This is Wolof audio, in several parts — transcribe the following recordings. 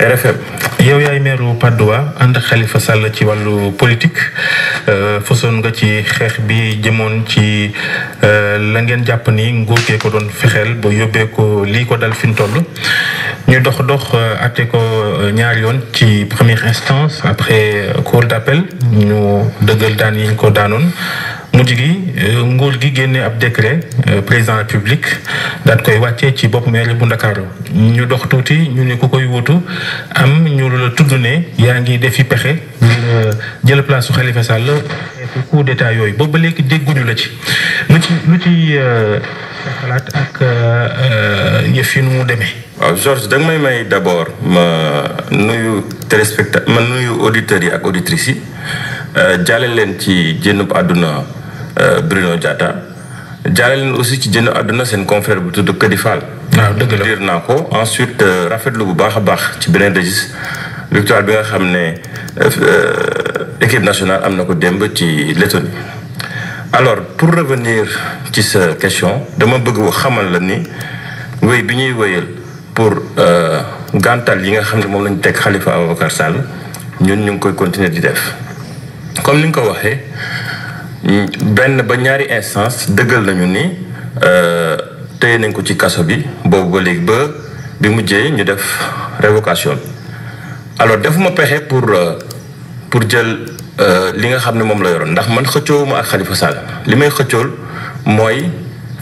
RFM. yow yaay meeru Patte d'Oie ànd ak Khalifa Sall ci wàllu politique fasoon nga ci xeex bi jëmoon ci la ngeen jàpp ni nguur gee ko doon fexeel ba yóbbee ko lii ko dal fi mu toll. ñu dox àtte ko ñaari yoon ci première instance après cour d'appel ñu dëggal daan yi ñu ko daanoon. mujj gi nguur gi génne ab décret président république daat koy wàccee ci bopp maire bu Ndakaaru ñu dox tuuti ñu ne ku koy wutu am ñu la tudd ne yaa ngi defi pexe ngir jël place su Khalifa Sall coup d'état yooyu boobu ba léegi dégguñu la ci lu ci xalaat ak yëf yi nu mu demee. waaw Georges da nga may d'abord ma nuyu ma nuyu auditeurs yi ak auditrices yi jaale leen ci jënnub àdduna Bruno Diatta jaale leen aussi ci jënn àdduna seen confrère bu tudd Kadi Fall. waaw dëgg la diir naa ko ensuite rafetlu bu baax a baax ci beneen registre victoire bi nga xam ne équipe nationale am na ko démb ci Lettonie. alors pour revenir ci sa question dama bëgg xamal la ni wéy bi ñuy wéyal pour gàntal yi nga xam ne moom lañu teg Khalifa Ababacar Sall ñun ñu ngi koy continuer di def comme ni nga ko waxee benn ba ñaari instance dëggal nañu ni téye nañ ko ci kaso bi boobu ba léegi ba bi mujjee ñu def révocation bi alors defuma pexe pour jël li nga xam ne moom la yoroon ndax man xëccoowuma ak Khalifa Sall li may xëccool mooy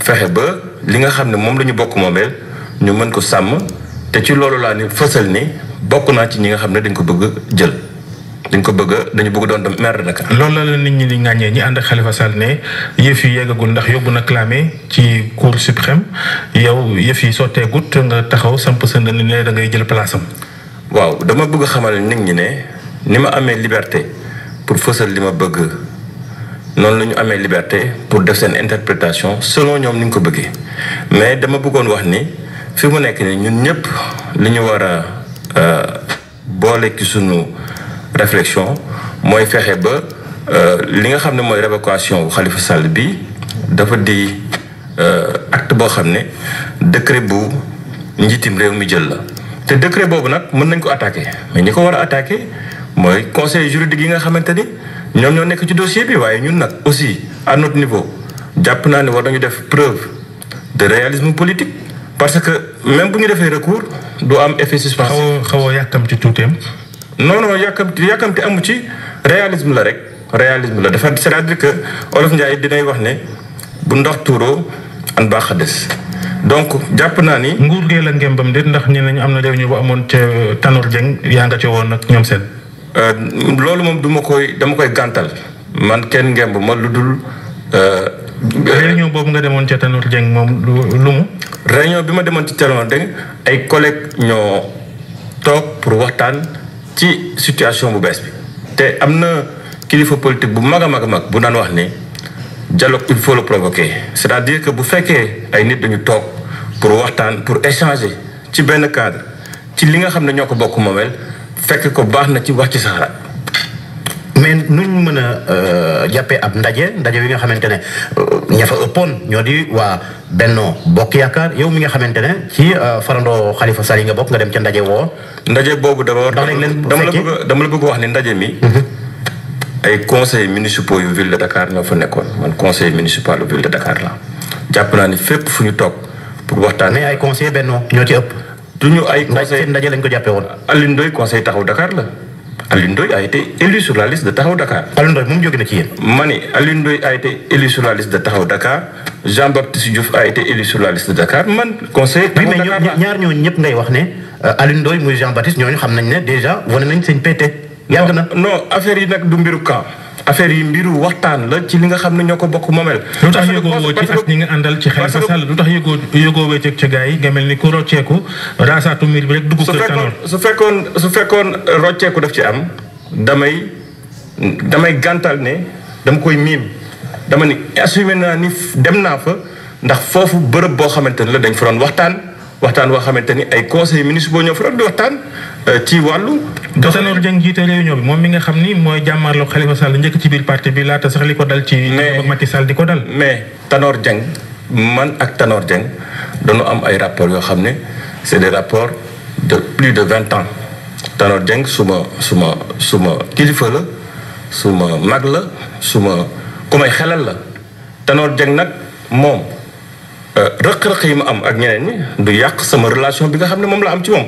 fexe ba li nga xam ne moom la ñu bokk moomeel ñu mën ko sàmm te ci loolu laa ni fësal ni bokk naa ci ñi nga xam ne dañ ko bëgg jël dañu bëgg doon maire de Dakar. loolu la nit ñi di ŋàññee ñi ànd ak Khalifa Sall ne yëf yi yeggagul ndax yóbbu na clamé ci cour suprême yow yëf yi sotteegut nga taxaw samp sa ndënd ne da ngay jël place am. waaw dama bëgg xamal nit ñi ne ni ma amee liberté pour fësal li ma bëgg noonu la ñu amee liberté pour def seen interprétation selon ñoom ni ñu ko bëggee mais dama bëggoon wax ni fi mu nekk ni ñun ñëpp li ñu war a boole ci sunu réflexion mooy fexe ba li nga xam ne mooy révocation wu Khalifa Sall bi dafa di acte boo xam ne décret bu njiitim réew mi jël la te décret boobu nag mën nañ ko attaquer mais ñi ko war a attaquer mooy conseil juridique yi nga xamante ni ñoom ñoo nekk ci dossier bi waaye ñun nag aussi à notre niveau jàpp naa ne war nañu def preuve de réalisme politique parce que même bu ñu defee recours du am effet suspensif. xaw a yàkkamti tuuteem. non yàkkamti amu ci réalisme la rek réalisme la dafa c'est-à-dire que Olof Ndiaye dinay wax ne bu ndox tuuroo an baax a des donc jàpp naa ni. nguur gee la ngembam déet ndax ñeneen ñi am na réunion bu amoon ca Tanor Dieng yaa nga ca woon ak ñoom seen. loolu moom dama koy gàntal man kenn ngemb ma lu dul. réunion boobu nga demoon ca Tanor Dieng moom lu mu. réunion bi ma demoon ci Tanor Dieng ay collègues ñoo toog pour waxtaan ci situation bu bees bi. te am na kilifa politique bu mag a mag bu daan wax ni dialogue il faut le provoquer c'est-à-dire que bu fekkee ay nit dañu toog pour waxtaan pour échanger ci benn cadre ci li nga xam ne ñoo ko bokk moomeel fekk ko baax na ci wax ci sa xalaat. mais nuñ mën a jàppee ab ndaje wi nga xamante ne ña fa ëppoon ñoo di waa Benno Bokk Yaakaar yow mi nga xamante ne ci farandoo Khalifa Sall yi nga bokk nga dem ca ndaje woo. ndaje boobu dama la bëgg wax ni ndaje mi. ay conseils municipaux yu ville de Dakar ñoo fa nekkoon man conseil municipal yu ville de Dakar la jàpp naa ni fépp fu ñu toog pour waxtaan. mais ay conseillers Benno ñoo ci ëpp. duñu ay conseil ndaje lañ ko jàppee woon. Alioune Ndoye conseil Taxawu Dakar la. Alioune Ndoye a été élu sur la liste de Taxawu Dakar. Alioune Ndoye moom jóge na ci yéen. ma ni Alioune Ndoye a été élu sur la liste de Taxawu Dakar Jean-Baptiste Diouf a été élu sur la liste de Dakar man conseil. Taxawu Dakar mais ñaar ñooñu ñëpp ngay wax ne Alioune Ndoye muy Jean-Baptiste ñooñu xam nañ ne déjà wane nañ seen PT. yàgg na non affaire yi nag du mbiru camp. affaire yi mbiru waxtaan la ci li nga xam ne ñoo ko bokk moomeel. lu tax yëgoo woo ci ak ñi nga àndal ci Khalifa Sall lu tax yëgoo woo ci ca gars yi nga mel ni ku rocceeku raasaatu mbir bi rek dugg kër Tanor. su fekkoon rocceeku daf ci am damay gàntal ne dama koy miim dama ni assumé naa ni dem naa fa ndax foofu bërëb boo xamante ne la dañ fa doon waxtaan woo xamante ni ay conseils municipaux ñoo fa doon di waxtaan ci wàllu. Tanor Dieng jiite réunion bi moom mi nga xam ni mooy jàmmaarloo Khalifa Sall njëkk ci biir parti bi laata sax li ko dal ci. mais Macky Sall di ko dal. mais Tanor Dieng man ak Tanor Dieng dañu am ay rapports yoo xam ne c'est des rapports de plus de 20 ans Tanor Dieng suma kilifa la suma mag la suma ku may xelal la Tanor Dieng nag moom rëq-rëq yi ma am ak ñeneen ñi du yàq sama relation bi nga xam ne moom la am ci moom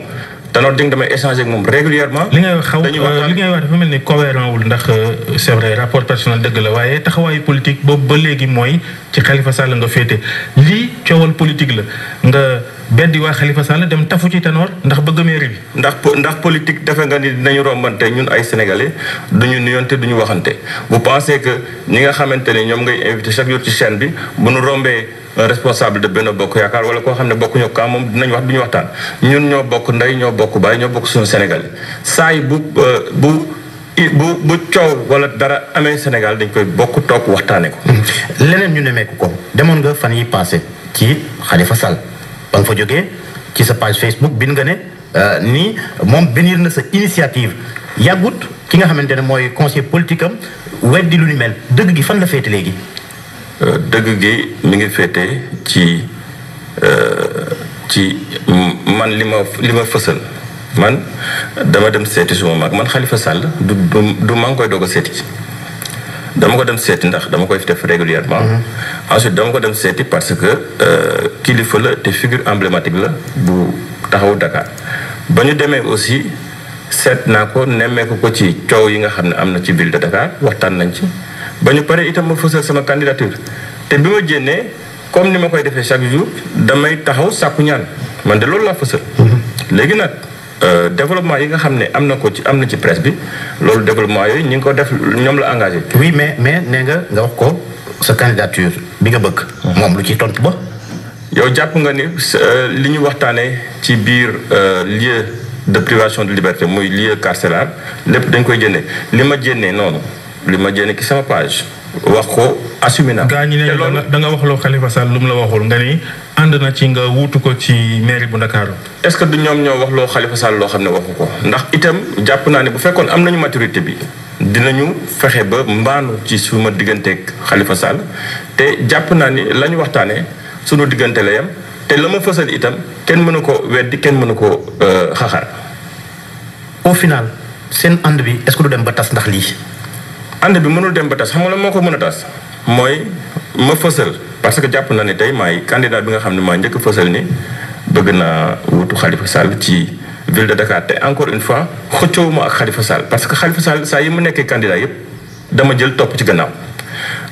Tanor Dieng damay échanger ak moom régulièrement. li ngay wax dafa mel ni cohérent wul ndax c'est vrai rapport personnel dëgg la waaye taxawaayu politique boobu ba léegi mooy ci Khalifa Sall nga féete lii coowal politique la nga beddi waa Khalifa Sall dem tafu ci Tanor ndax bëgg mairie bi. ndax politique defe nga ni dinañu rombante ñun ay sénégalais duñu nuyonte duñu waxante vous pensez que ñi nga xamante ne ñoom ngay invité chaque jour ci chaîne bi bu nu rombee un responsable de Benno Bokk Yaakaar wala koo xam ne bokkuñu kaa moom dinañ wax duñu waxtaan ñun ñoo bokk ndey ñoo bokk baay ñoo bokk suñu sénégalais saa yi bu coow wala dara amee Sénégal dañ koy bokk toog waxtaane ko. leneen ñu nemmeeku ko demoon nga fan yi passé ci Khalifa Sall ba nga fa jógee ci sa page Facebook bind nga ne nii moom bénir na sa initiative yàggut ki nga xamante ne mooy conseiller politique am weddi lu ni mel dëgg gi fan la féete léegi. dëgg gi mi ngi féete ci man li ma fësal man dama dem seeti suma mag man Khalifa Sall du maa ngi koy doog a seeti ci dama ko dem seeti ndax dama koy def régulièrement ensuite dama ko dem seeti parce que kilifa la te figure emblématique la bu taxawu Dakar ba ñu demee aussi seet naa ko nemmeeku ko ci coow yi nga xam ne am na ci ville de Dakar waxtaan nañ ci ba ñu pare itam ma fësal sama candidature te bi ma jénnee comme ni ma koy defee chaque jour damay taxaw sàkku ñaan man de loolu laa fësal léegi nag développement yi nga xam ne am na ci presse bi loolu développement yooyu ñu ngi ko def ñoom la engagé. oui mais nee nga wax ko sa candidature bi nga bëgg. moom lu ci tontu ba. yow jàpp nga ni li ñu waxtaanee ci biir lieu de privation de liberté muy lieu carcéral lépp dañ koy jëndee li ma jénnee noonu li ma jénnee ci sama page. wax ko assumé na. gaa ñi ne da nga waxloo Khalifa Sall lu mu la waxul nga ni ànd na ci nga wuutu ko ci mairie bu Ndakaaru. est-ce que du ñoom ñoo waxloo Khalifa Sall loo xam ne waxu ko ndax itam jàpp naa ne bu fekkoon am nañu maturité bi dinañu fexe ba mbaanu ci suma digganteeg Khalifa Sall te jàpp naa ni la ñu waxtaanee sunu diggante la yam te la ma fësal itam kenn mënu ko weddi kenn mënu ko xaxaar. au final seen ànd bi est-ce que du dem ba tas ndax lii. ànd bi mënul dem ba tas xam nga la moo ko mën a tas mooy ma fësal parce que jàpp na ne tey maay candidat bi nga xam ne maa njëkk fësal ni bëgg naa wutu Khalifa Sall ci ville de Dakar te encore une fois xëccoowuma ak Khalifa Sall parce que Khalifa Sall saa yi mu nekkee candidat yépp dama jël topp ci gannaaw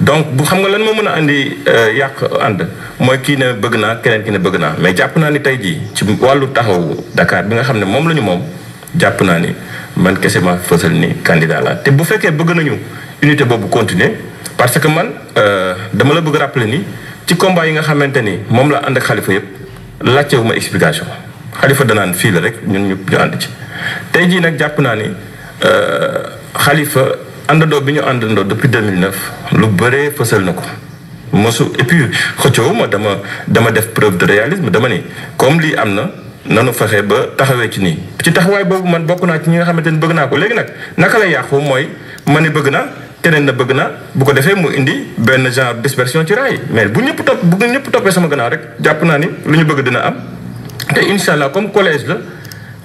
donc bu xam nga lan moo mën a andi yàq ànd mooy kii ne bëgg naa keneen ki ne bëgg naa mais jàpp naa ni tey jii ci wàllu taxawu Dakar bi nga xam ne moom la ñu moom jàpp naa ni man kese ma fësal ni candidat la te bu fekkee bëgg nañu unité boobu continuer parce que man dama la bëgg rappeler ni ci combat yi nga xamante ni moom la ànd ak Khalifa yëpp laajtewu ma explication Khalifa danaan fii la rek ñun ñu ànd ci. tey jii nag jàpp naa ni Khalifa àndandoo bi ñu àndandoo depuis 2009 lu bëree fësal na ko mosu et puis xëccoo ma dama def preuve de réalisme dama ni comme lii am na. nanu fexe ba taxawee ci nii ci taxawaay boobu man bokk naa ci ñi nga xamante ni bëgg naa ko léegi nag naka lay yàqu mooy ma ni bëgg naa keneen na bëgg naa bu ko defee mu indi benn genre dispersion ci raay mais bu ñëpp toppee sama gannaaw rek jàpp naa ni lu ñu bëgg dina am te incha allah comme collège la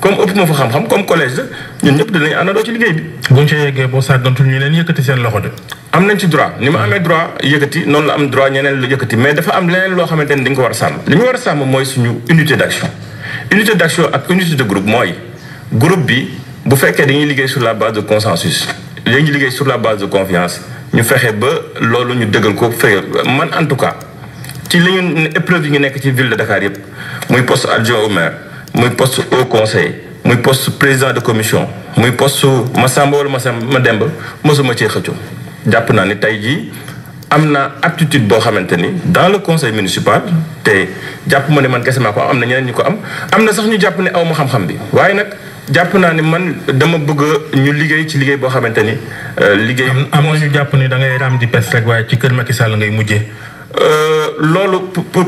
comme ëpp ma fa xam-xam comme collège la ñun ñëpp dinañ àndandoo ci liggéey bi. buñ ca yeggee boo sàggantul ñu leen yëkkati seen loxo de. am nañ ci droit ni ma amee droit yëkkati noonu la am droit ñeneen la yëkkati mais dafa am leneen loo xamante ni dañ ko war a sàmm li ñu war a sàmm mooy suñu unité d'action. unité d'action ak unité de groupe mooy groupe bi bu fekkee dañuy liggéey sur la base de consensus dañuy liggéey sur la base de confiance ñu fexe ba loolu ñu dëggal ko man en tout cas ci li ñu épreuve yi ngi nekk ci ville de Dakar yépp muy poste adjoint au maire muy poste haut conseil muy poste président de commission muy poste Massamba wala Mademba mosuma cee xëccoo jàpp naa ni tey jii am na aptitude boo xamante ni dans le conseil municipal te jàpp ma ne man kese maa ko am na ñeneen ñu ko am na sax ñu jàpp ne aw ma xam-xam bi waaye nag jàpp naa ni man dama bëgg ñu liggéey ci liggéey boo xamante ni liggéey. am na ñu jàpp ni da ngay raam di pes rek waaye ci kër Macky Sall ngay mujjee. loolu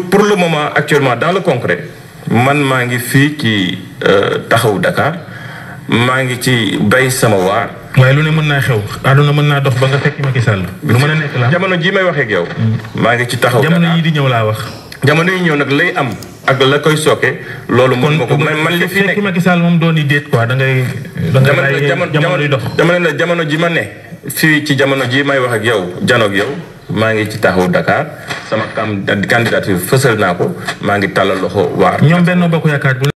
pour le moment actuellement dans le concret man maa ngi fii ci taxawu Dakar maa ngi ci bay sama waar. waaye lu ne mën naa xew àdduna mën naa dox ba nga fekk Macky Sall. lu mën a nekk la jamono jii may waxee ak yow. maa ngi ci taxaw jamono yi di ñëw laa wax. jamono yi ñëw nag lay am ak la koy sooke loolu mën ma ko man li fi nekk Macky Sall moom doon di déet quoi da ngay jamono dox dama ne la jamono ji ma ne fii ci jamono ji may wax ak yow janoog yow maa ngi ci taxawu Dakar sama candidature fësal naa ko maa ngi tàllal loxo waar ñoom Benno Bokk Yaakaar